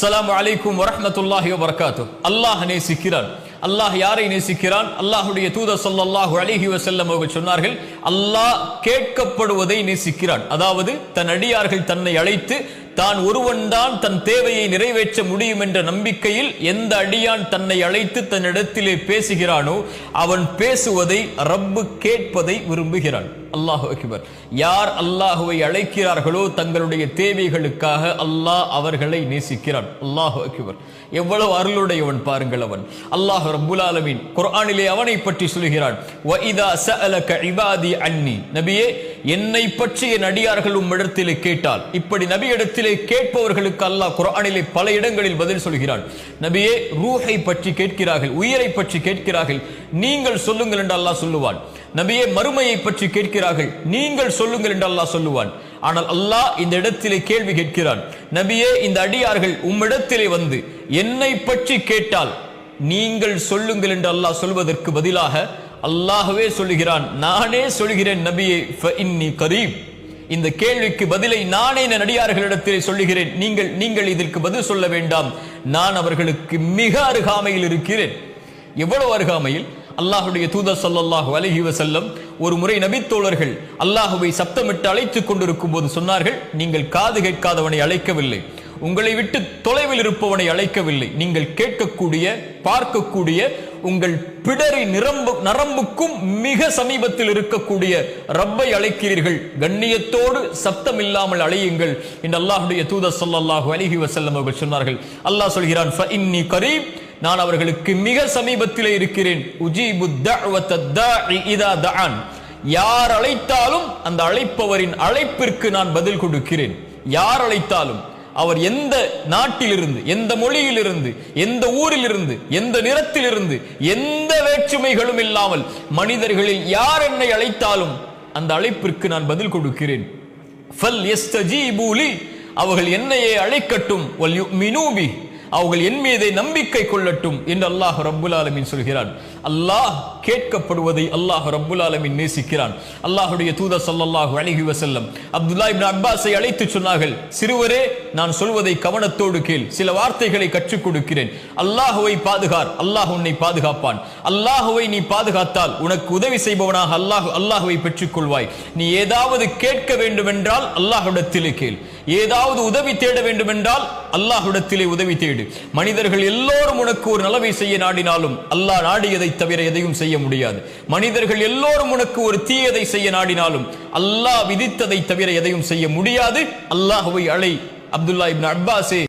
அஸ்ஸலாமு அலைக்கும் வரஹ்மத்துல்லாஹி வபரகாத்துஹு. அல்லாஹ் நேசிக்கிறான். அல்லாஹ் யாரை நேசிக்கிறான்? அல்லாஹ்வுடைய தூதர் ஸல்லல்லாஹு அலைஹி வஸல்லம் அவர்கள் சொன்னார்கள், அல்லாஹ் கேட்கப்படுவதை நேசிக்கிறான். அதாவது தன் அடியார்கள் தன்னை அழைத்து தான் ஒருவன் தான் தன் தேவையை நிறைவேற்ற முடியும் என்ற நம்பிக்கையில் எந்த அடியான் தன்னை அழைத்து தன்னிடத்திலே பேசுகிறானோ அவன் பேசுவதை ரப்பு கேட்பதை விரும்புகிறான். அல்லாஹு அக்பர். யார் அல்லாஹுவை அழைக்கிறார்களோ தங்களுடைய தேவைகளுக்காக அல்லாஹ் அவர்களை நேசிக்கிறான். அல்லாஹு அக்பர். எவ்வளவு அருளுடையவன் பாருங்கள் அவன். அல்லாஹ் ரப்புல் ஆலமீன் குர்ஆனிலே அவனை பற்றி சொல்கிறான், வ இதா சஅலக இபாதி அன்னி. நபியே, என்னை பற்றி என் அடியார்கள் உம்மிடத்திலே கேட்டால். இப்படி நபியிடத்திலே கேட்பவர்களுக்கு அல்லாஹ் குர்ஆனிலே பல இடங்களில் பதில் சொல்கிறான். நபியே, ரூஹை பற்றி கேட்கிறார்கள், உயிரை பற்றி கேட்கிறார்கள், நீங்கள் சொல்லுங்கள் என்று அல்லாஹ் சொல்லுவான். நபியே, மறுமையை பற்றி கேட்கிறார்கள், நீங்கள் சொல்லுங்கள் என்று அல்லாஹ் சொல்லுவான். ஆனால் அல்லாஹ் இந்த இடத்திலே கேள்வி கேட்கிறான், நபியே, இந்த அடியார்கள் உம்மிடத்திலே வந்து என்னை பற்றி கேட்டால் நீங்கள் சொல்லுங்கள் என்று அல்லாஹ் சொல்வதற்கு பதிலாக அல்லாஹ்வே சொல்லுகிறான், நானே சொல்கிறேன் நபியே, ஃபஇன்னி கரீப். இந்த கேள்விக்கு பதிலை நானே என் அடியார்களிடத்திலே சொல்லுகிறேன். நீங்கள் இதற்கு பதில் சொல்ல வேண்டாம், நான் அவர்களுக்கு மிக அருகாமையில் இருக்கிறேன். எவ்வளவு அருகாமையில்? அல்லாஹுடைய தூதர் ஸல்லல்லாஹு அலைஹி வஸல்லம் ஒரு முறை நபித்தோழர்கள் அல்லாஹுவை சப்தமிட்டு அழைத்துக் கொண்டிருக்கும் போது சொன்னார்கள், நீங்கள் காது கேட்காதவனை அழைக்கவில்லை, உங்களை விட்டு தொலைவில் இருப்பவனை அழைக்கவில்லை, நீங்கள் கேட்கக்கூடிய பார்க்கக்கூடிய உங்கள் பிடரி நரம்புக்கும் மிக சமீபத்தில் இருக்கக்கூடிய ரப்பை அழைக்கிறீர்கள், கண்ணியத்தோடு சப்தம் இல்லாமல் அழையுங்கள் என்று அல்லாஹுடைய தூதர் ஸல்லல்லாஹு அலைஹி வஸல்லம் அவர்கள் சொன்னார்கள். அல்லாஹ் சொல்கிறான், ஃபஇன்னி கரீப், நான் அவர்களுக்கு மிக சமீபத்திலே இருக்கிறேன். உஜீபு தஅவத தாஇ இதா தஆன். யார் அழைத்தாலும் அந்த அழைப்பவரின் அழைப்பிற்கு நான் பதில் கொடுக்கிறேன். யார் அழைத்தாலும், அவர் எந்த நாட்டிலிருந்து, எந்த மொழியிலிருந்து, எந்த ஊரிலிருந்து, எந்த நிறத்திலிருந்து, எந்த வேற்றுமைகளும் இல்லாமல் மனிதர்களில் யார் என்னை அழைத்தாலும் அந்த அழைப்பிற்கு நான் பதில் கொடுக்கிறேன். ஃபல் யஸ்தஜீபு லி, அவர்கள் என்னையே அழைக்கட்டும், வல் யுமினூ பி, அவர்கள் என் மீதை நம்பிக்கை கொள்ளட்டும் என்று அல்லாஹ் ரப்புல் ஆலமீன் சொல்கிறான். அல்லாஹ் கேட்கப்படுவதை அல்லாஹ் ரப்புல் ஆலமீன் நேசிக்கிறான். அல்லாஹ்வுடைய தூதர் ஸல்லல்லாஹு அலைஹி வஸல்லம் அப்துல்லாஹ் இப்னு அப்பாஸை அழைத்து சொன்னார்கள், சிறுவரே, நான் சொல்வதை கவனத்தோடு கேள், சில வார்த்தைகளை கற்றுக் கொடுக்கிறேன். அல்லாஹ்வை பாதுகார், அல்லாஹ் உன்னை பாதுகாப்பான். அல்லாஹ்வை நீ பாதுகாத்தால் உனக்கு உதவி செய்பவனாக அல்லாஹ்வை பெற்றுக் கொள்வாய். நீ ஏதாவது கேட்க வேண்டும் என்றால் அல்லாஹ்விடத்திலே கேள், ஏதாவது உதவி தேட வேண்டும் என்றால் அல்லாஹ்விடத்திலே உதவி தேடு. மனிதர்கள் எல்லோரும் உனக்கு ஒரு நலவை செய்ய நாடினாலும் அல்லாஹ் நாடியதை தவிர எதையும் செய்ய முடியாது. மனிதர்கள் எல்லோரும் உனக்கு ஒரு தீயதை செய்ய நாடினாலும் அல்லாஹ் விதித்ததை தவிர எதையும் செய்ய முடியாது. அல்லாஹ்வை அழை. அப்துல்லாஹ் இப்னு அப்பாஸே